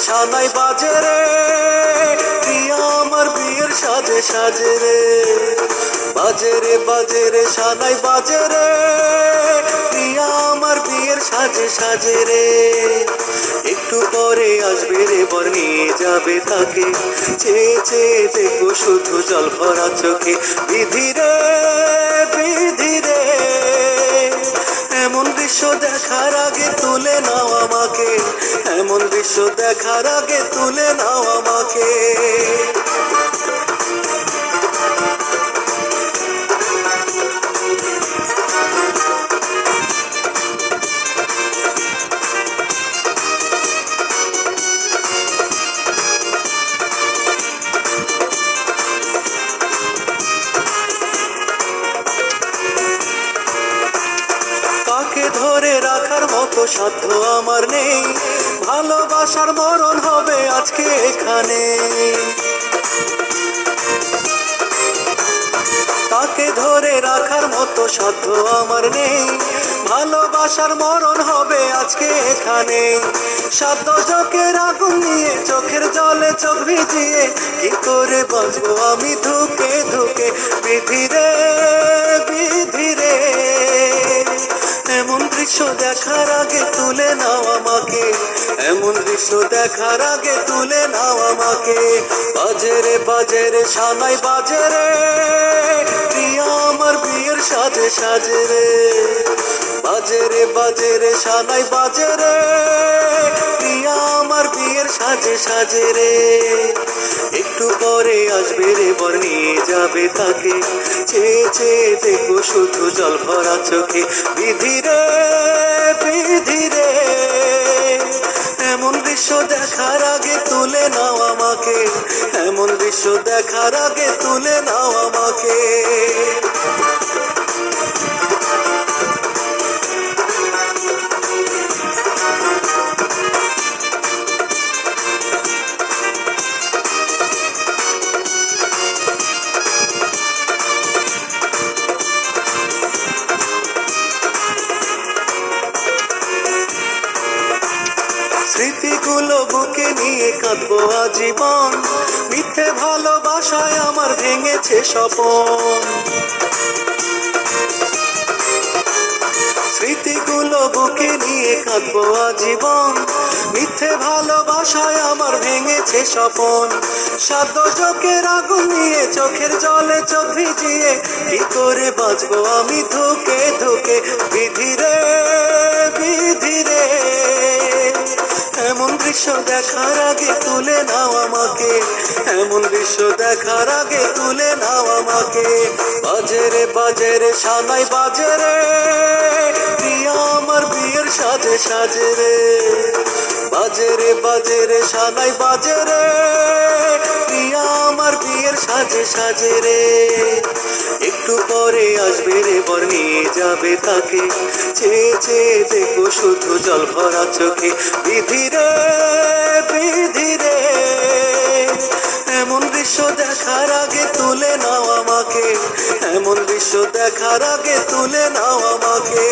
সানাই বাজে রে, প্রিয়া আমার বিয়ের সাজে সাজে রে। বাজে রে সানাই বাজে রে, প্রিয়া আমার বিয়ের সাজে সাজে রে। একটু পরে আসবে রে বর নিয়ে যাবে তাকে, চেয়ে চেয়ে দেখবো শুধু জল ভরা চোখে। বিধি রে বিধি রে, এমন দৃশ্য দেখার আগে তুলে নাও আমাকে, এমন দৃশ্য দেখার আগে তুলে নাও আমাকে। ধরে রাখার মতো সাধ্য আমার নেই, ভালোবাসার মরণ হবে আজকে এখানে। তাকে ধরে রাখার মতো সাধ্য আমার নেই, ভালোবাসার মরণ হবে আজকে এখানে। সাধ্য চোখের আগুন নিয়ে চোখের জলে চোখ ভিজিয়ে কি করে বাঁচবো আমি ধুকে ধুকে। বিধি রে বিধি রে, এমন দৃশ্য দেখার আগে তুলে নাও আমাকে, এমন দৃশ্য দেখার আগে তুলে নাও আমাকে। বাজে রে সানাই বাজে রে, প্রিয়া আমার বিয়ের সাজে সাজে রে। বাজে রে সানাই বাজে রে, প্রিয়া আমার বিয়ের সাজে সাজে রে। একটু পরে আসবে রে বর নিয়ে যাবে তাকে, চেয়ে চেয়ে দেখবো শুধু জল ভরা চোখে। বিধি রে বিধি রে, এমন দৃশ্য দেখার আগে তুলে নাও আমাকে, এমন দৃশ্য দেখার আগে তুলে নাও আমাকে। স্মৃতিগুলো বুকে নিয়ে কাঁদবো আজীবন, মিথ্যে ভালোবাসায় আমার ভেঙেছে স্বপন। স্মৃতিগুলো বুকে নিয়ে কাঁদবো আজীবন, মিথ্যে ভালোবাসায় আমার ভেঙেছে স্বপন। সাধ্য চোখের আগুন নিয়ে চোখের জলে চোখ ভিজিয়ে কি করে বাঁচবো আমি ধুকে ধুকে। বিধি রে বিধি রে, এমন দৃশ্য দেখার আগে তুলে নাও আমাকে, এমন দৃশ্য দেখার আগে তুলে নাও আমাকে। বাজে রে সানাই বাজে রে, প্রিয়া আমার বিয়ের সাজে সাজে রে। বাজে রে সানাই বাজে রে, প্রিয়া আমার বিয়ের সাজে সাজে রে। একটু পরে আসবে রে বর নিয়ে যাবে তাকে, চেয়ে চেয়ে দেখবো শুধু জল ভরা চোখে। বিধি রে বিধি রে, এমন দৃশ্য দেখার আগে তুলে নাও আমাকে, এমন দৃশ্য দেখার আগে তুলে নাও আমাকে।